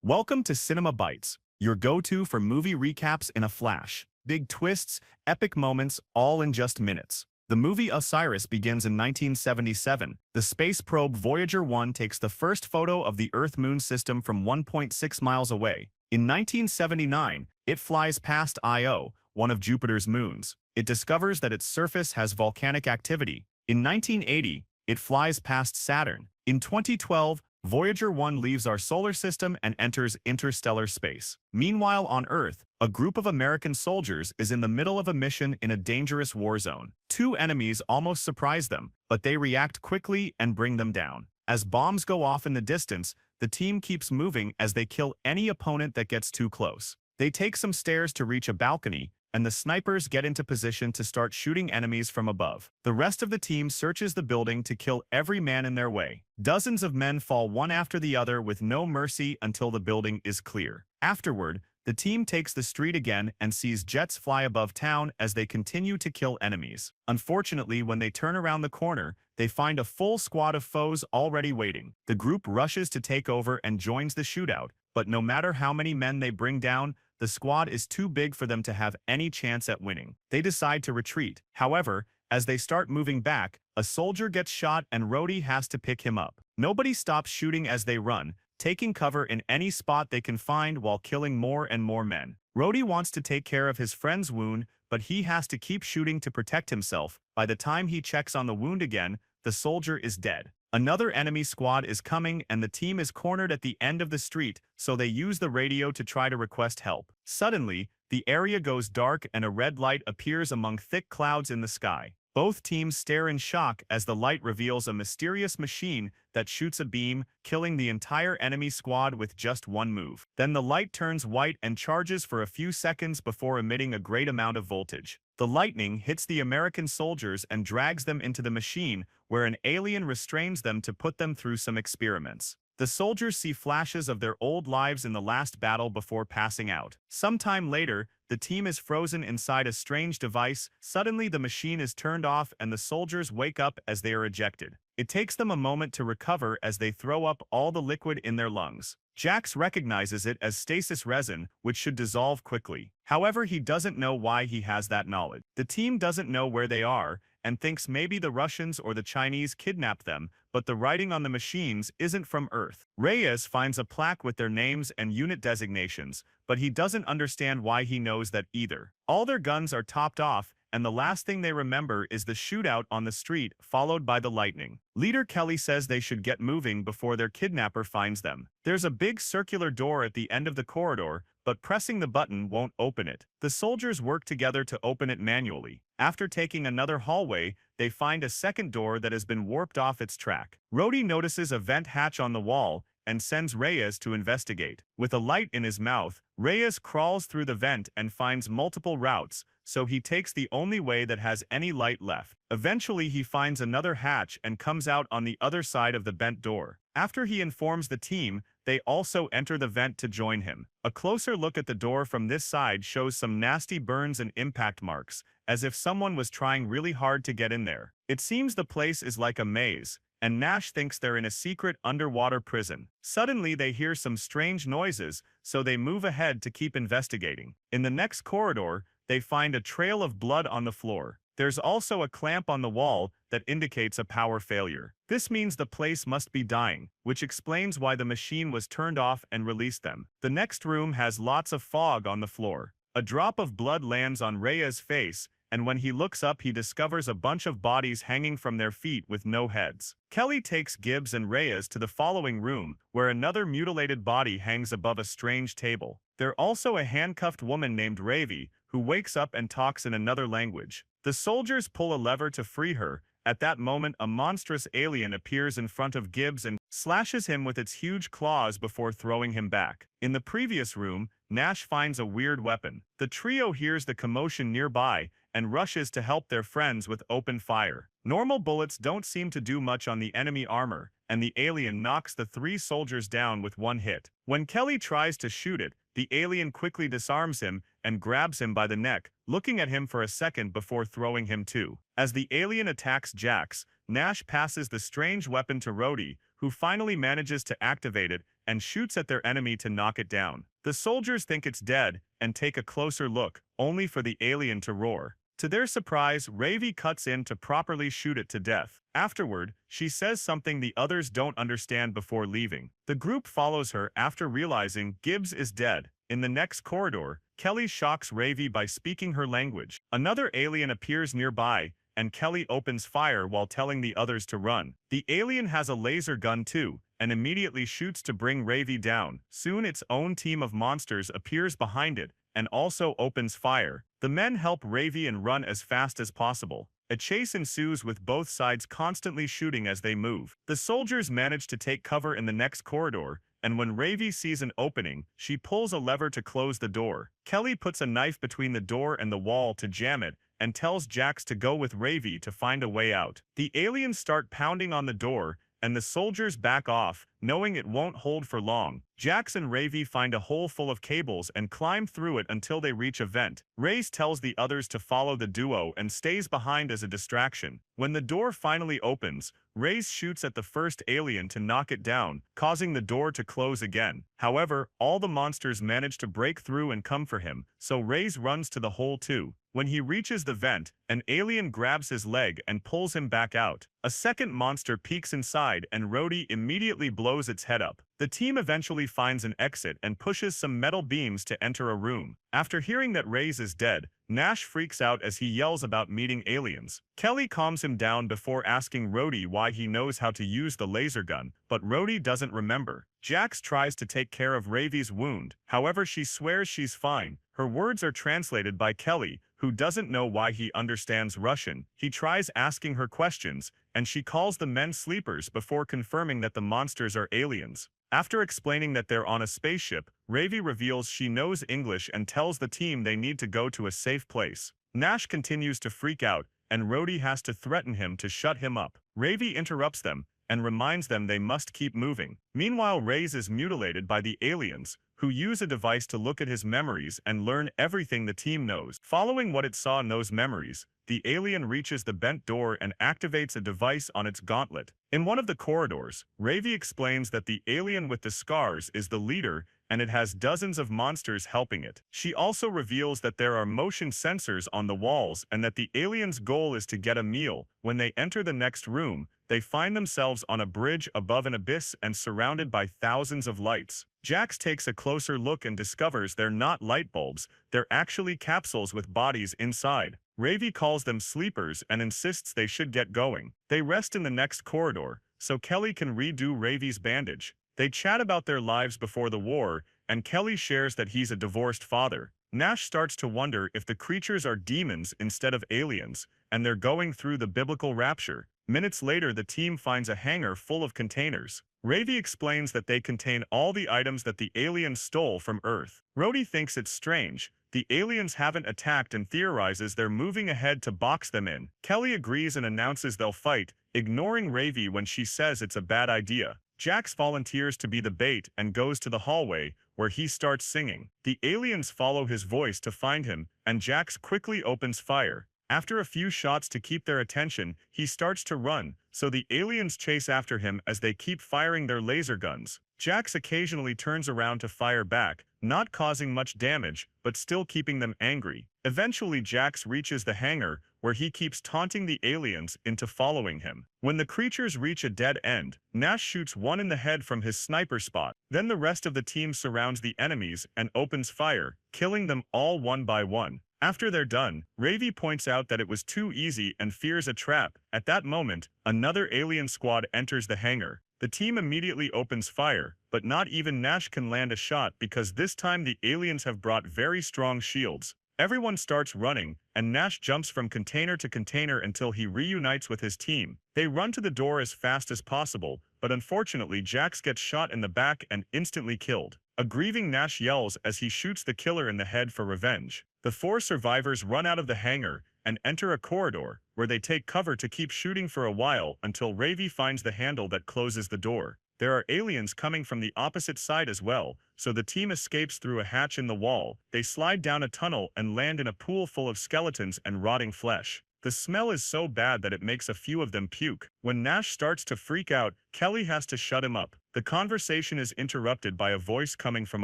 Welcome to Cinema Bites, your go-to for movie recaps in a flash. Big twists, epic moments, all in just minutes. The movie Osiris begins in 1977. The space probe Voyager 1 takes the first photo of the Earth-Moon system from 1.6 miles away. In 1979, it flies past Io, one of Jupiter's moons. It discovers that its surface has volcanic activity. In 1980, it flies past Saturn. In 2012, Voyager 1 leaves our solar system and enters interstellar space. Meanwhile, on Earth, a group of American soldiers is in the middle of a mission in a dangerous war zone. Two enemies almost surprise them, but they react quickly and bring them down. As bombs go off in the distance, the team keeps moving as they kill any opponent that gets too close. They take some stairs to reach a balcony, and the snipers get into position to start shooting enemies from above. The rest of the team searches the building to kill every man in their way. Dozens of men fall one after the other with no mercy until the building is clear. Afterward, the team takes the street again and sees jets fly above town as they continue to kill enemies. Unfortunately, when they turn around the corner, they find a full squad of foes already waiting. The group rushes to take over and joins the shootout, but no matter how many men they bring down, the squad is too big for them to have any chance at winning. They decide to retreat. However, as they start moving back, a soldier gets shot and Rhodey has to pick him up. Nobody stops shooting as they run, taking cover in any spot they can find while killing more and more men. Rhodey wants to take care of his friend's wound, but he has to keep shooting to protect himself. By the time he checks on the wound again, the soldier is dead. Another enemy squad is coming and the team is cornered at the end of the street, so they use the radio to try to request help. Suddenly, the area goes dark and a red light appears among thick clouds in the sky. Both teams stare in shock as the light reveals a mysterious machine that shoots a beam, killing the entire enemy squad with just one move. Then the light turns white and charges for a few seconds before emitting a great amount of voltage. The lightning hits the American soldiers and drags them into the machine, where an alien restrains them to put them through some experiments. The soldiers see flashes of their old lives in the last battle before passing out. Sometime later, the team is frozen inside a strange device. Suddenly, the machine is turned off and the soldiers wake up as they are ejected. It takes them a moment to recover as they throw up all the liquid in their lungs. Jax recognizes it as stasis resin, which should dissolve quickly. However, he doesn't know why he has that knowledge. The team doesn't know where they are and thinks maybe the Russians or the Chinese kidnapped them, but the writing on the machines isn't from Earth. Reyes finds a plaque with their names and unit designations, but he doesn't understand why he knows that either. All their guns are topped off, and the last thing they remember is the shootout on the street, followed by the lightning. Leader Kelly says they should get moving before their kidnapper finds them. There's a big circular door at the end of the corridor, but pressing the button won't open it. The soldiers work together to open it manually. After taking another hallway, they find a second door that has been warped off its track. Rhodey notices a vent hatch on the wall and sends Reyes to investigate. With a light in his mouth, Reyes crawls through the vent and finds multiple routes, so he takes the only way that has any light left. Eventually, he finds another hatch and comes out on the other side of the bent door. After he informs the team, they also enter the vent to join him. A closer look at the door from this side shows some nasty burns and impact marks, as if someone was trying really hard to get in there. It seems the place is like a maze, and Nash thinks they're in a secret underwater prison. Suddenly, they hear some strange noises, so they move ahead to keep investigating. In the next corridor, they find a trail of blood on the floor. There's also a clamp on the wall that indicates a power failure. This means the place must be dying, which explains why the machine was turned off and released them. The next room has lots of fog on the floor. A drop of blood lands on Reyes' face, and when he looks up he discovers a bunch of bodies hanging from their feet with no heads. Kelly takes Gibbs and Reyes to the following room, where another mutilated body hangs above a strange table. There's also a handcuffed woman named Ravi, who wakes up and talks in another language. The soldiers pull a lever to free her. At that moment, a monstrous alien appears in front of Gibbs and slashes him with its huge claws before throwing him back. In the previous room, Nash finds a weird weapon. The trio hears the commotion nearby and rushes to help their friends with open fire. Normal bullets don't seem to do much on the enemy armor, and the alien knocks the three soldiers down with one hit. When Kelly tries to shoot it, the alien quickly disarms him and grabs him by the neck, looking at him for a second before throwing him too. As the alien attacks Jax, Nash passes the strange weapon to Rhodey, who finally manages to activate it and shoots at their enemy to knock it down. The soldiers think it's dead and take a closer look, only for the alien to roar. To their surprise, Ravi cuts in to properly shoot it to death. Afterward, she says something the others don't understand before leaving. The group follows her after realizing Gibbs is dead. In the next corridor, Kelly shocks Ravi by speaking her language. Another alien appears nearby, and Kelly opens fire while telling the others to run. The alien has a laser gun too, and immediately shoots to bring Ravi down. Soon its own team of monsters appears behind it, and also opens fire. The men help Ravi and run as fast as possible. A chase ensues with both sides constantly shooting as they move. The soldiers manage to take cover in the next corridor, and when Ravi sees an opening, she pulls a lever to close the door. Kelly puts a knife between the door and the wall to jam it, and tells Jax to go with Ravi to find a way out. The aliens start pounding on the door, and the soldiers back off, knowing it won't hold for long. Jax and Ravi find a hole full of cables and climb through it until they reach a vent. Reyes tells the others to follow the duo and stays behind as a distraction. When the door finally opens, Reyes shoots at the first alien to knock it down, causing the door to close again. However, all the monsters manage to break through and come for him, so Reyes runs to the hole too. When he reaches the vent, an alien grabs his leg and pulls him back out. A second monster peeks inside and Rhodey immediately blows its head up. The team eventually finds an exit and pushes some metal beams to enter a room. After hearing that Reyes is dead, Nash freaks out as he yells about meeting aliens. Kelly calms him down before asking Rhodey why he knows how to use the laser gun, but Rhodey doesn't remember. Jax tries to take care of Ravi's wound, however she swears she's fine. Her words are translated by Kelly, who doesn't know why he understands Russian. He tries asking her questions, and she calls the men sleepers before confirming that the monsters are aliens. After explaining that they're on a spaceship, Ravi reveals she knows English and tells the team they need to go to a safe place. Nash continues to freak out, and Rhodey has to threaten him to shut him up. Ravi interrupts them and reminds them they must keep moving. Meanwhile, Reyes is mutilated by the aliens, who use a device to look at his memories and learn everything the team knows. Following what it saw in those memories, the alien reaches the bent door and activates a device on its gauntlet. In one of the corridors, Ravi explains that the alien with the scars is the leader and it has dozens of monsters helping it. She also reveals that there are motion sensors on the walls and that the alien's goal is to get a meal. When they enter the next room, they find themselves on a bridge above an abyss and surrounded by thousands of lights. Jax takes a closer look and discovers they're not light bulbs, they're actually capsules with bodies inside. Ravi calls them sleepers and insists they should get going. They rest in the next corridor, so Kelly can redo Ravi's bandage. They chat about their lives before the war, and Kelly shares that he's a divorced father. Nash starts to wonder if the creatures are demons instead of aliens, and they're going through the biblical rapture. Minutes later, the team finds a hangar full of containers. Ravi explains that they contain all the items that the aliens stole from Earth. Rhodey thinks it's strange. The aliens haven't attacked and theorizes they're moving ahead to box them in. Kelly agrees and announces they'll fight, ignoring Ravi when she says it's a bad idea. Jax volunteers to be the bait and goes to the hallway, where he starts singing. The aliens follow his voice to find him, and Jax quickly opens fire. After a few shots to keep their attention, he starts to run, so the aliens chase after him as they keep firing their laser guns. Jax occasionally turns around to fire back, not causing much damage, but still keeping them angry. Eventually, Jax reaches the hangar, where he keeps taunting the aliens into following him. When the creatures reach a dead end, Nash shoots one in the head from his sniper spot. Then the rest of the team surrounds the enemies and opens fire, killing them all one by one. After they're done, Ravi points out that it was too easy and fears a trap. At that moment, another alien squad enters the hangar. The team immediately opens fire, but not even Nash can land a shot because this time the aliens have brought very strong shields. Everyone starts running, and Nash jumps from container to container until he reunites with his team. They run to the door as fast as possible, but unfortunately Jax gets shot in the back and instantly killed. A grieving Nash yells as he shoots the killer in the head for revenge. The four survivors run out of the hangar and enter a corridor, where they take cover to keep shooting for a while until Ravi finds the handle that closes the door. There are aliens coming from the opposite side as well, so the team escapes through a hatch in the wall. They slide down a tunnel and land in a pool full of skeletons and rotting flesh. The smell is so bad that it makes a few of them puke. When Nash starts to freak out, Kelly has to shut him up. The conversation is interrupted by a voice coming from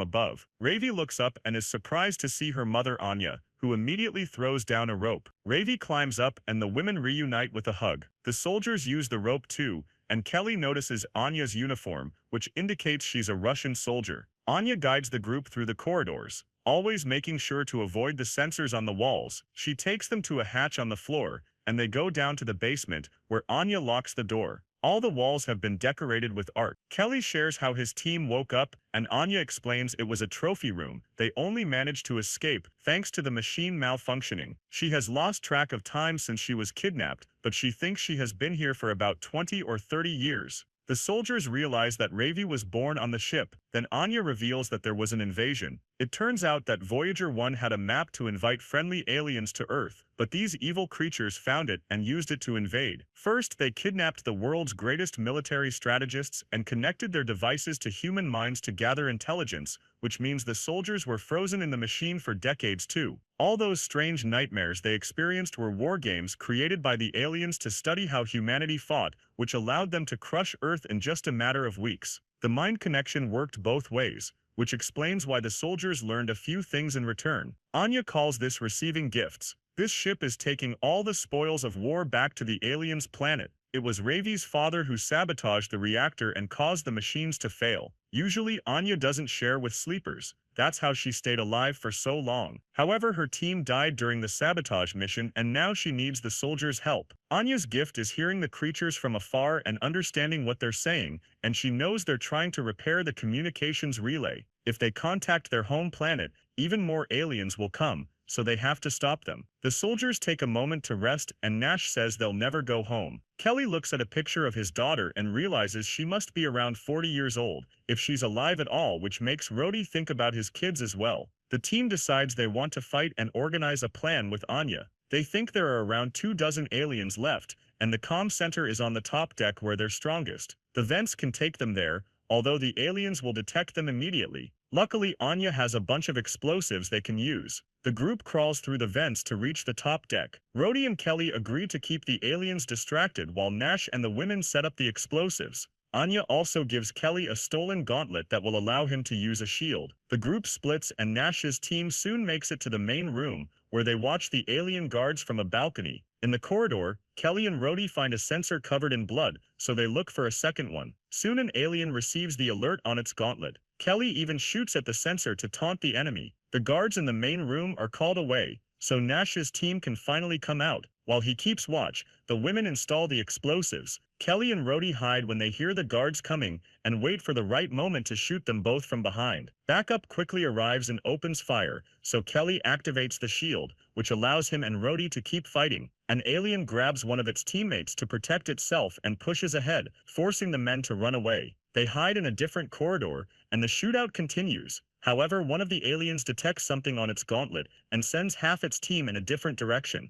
above. Ravi looks up and is surprised to see her mother Anya, who immediately throws down a rope. Ravi climbs up and the women reunite with a hug. The soldiers use the rope too, and Kelly notices Anya's uniform, which indicates she's a Russian soldier. Anya guides the group through the corridors, always making sure to avoid the sensors on the walls. She takes them to a hatch on the floor, and they go down to the basement, where Anya locks the door. All the walls have been decorated with art. Kelly shares how his team woke up, and Anya explains it was a trophy room. They only managed to escape thanks to the machine malfunctioning. She has lost track of time since she was kidnapped, but she thinks she has been here for about 20 or 30 years. The soldiers realize that Ravi was born on the ship. Then Anya reveals that there was an invasion. It turns out that Voyager 1 had a map to invite friendly aliens to Earth, but these evil creatures found it and used it to invade. First, they kidnapped the world's greatest military strategists and connected their devices to human minds to gather intelligence, which means the soldiers were frozen in the machine for decades too. All those strange nightmares they experienced were war games created by the aliens to study how humanity fought, which allowed them to crush Earth in just a matter of weeks. The mind connection worked both ways, which explains why the soldiers learned a few things in return. Anya calls this receiving gifts. This ship is taking all the spoils of war back to the aliens' planet. It was Ravi's father who sabotaged the reactor and caused the machines to fail. Usually Anya doesn't share with sleepers. That's how she stayed alive for so long. However, her team died during the sabotage mission and now she needs the soldiers' help. Anya's gift is hearing the creatures from afar and understanding what they're saying, and she knows they're trying to repair the communications relay. If they contact their home planet, even more aliens will come, so they have to stop them. The soldiers take a moment to rest and Nash says they'll never go home. Kelly looks at a picture of his daughter and realizes she must be around 40 years old, if she's alive at all, which makes Rhodey think about his kids as well. The team decides they want to fight and organize a plan with Anya. They think there are around 24 aliens left, and the comm center is on the top deck where they're strongest. The vents can take them there, although the aliens will detect them immediately. Luckily, Anya has a bunch of explosives they can use. The group crawls through the vents to reach the top deck. Rhodey and Kelly agree to keep the aliens distracted while Nash and the women set up the explosives. Anya also gives Kelly a stolen gauntlet that will allow him to use a shield. The group splits and Nash's team soon makes it to the main room, where they watch the alien guards from a balcony. In the corridor, Kelly and Rhodey find a sensor covered in blood, so they look for a second one. Soon an alien receives the alert on its gauntlet. Kelly even shoots at the sensor to taunt the enemy. The guards in the main room are called away, so Nash's team can finally come out. While he keeps watch, the women install the explosives. Kelly and Rhodey hide when they hear the guards coming and wait for the right moment to shoot them both from behind. Backup quickly arrives and opens fire, so Kelly activates the shield, which allows him and Rhodey to keep fighting. An alien grabs one of its teammates to protect itself and pushes ahead, forcing the men to run away. They hide in a different corridor, and the shootout continues. However, one of the aliens detects something on its gauntlet and sends half its team in a different direction.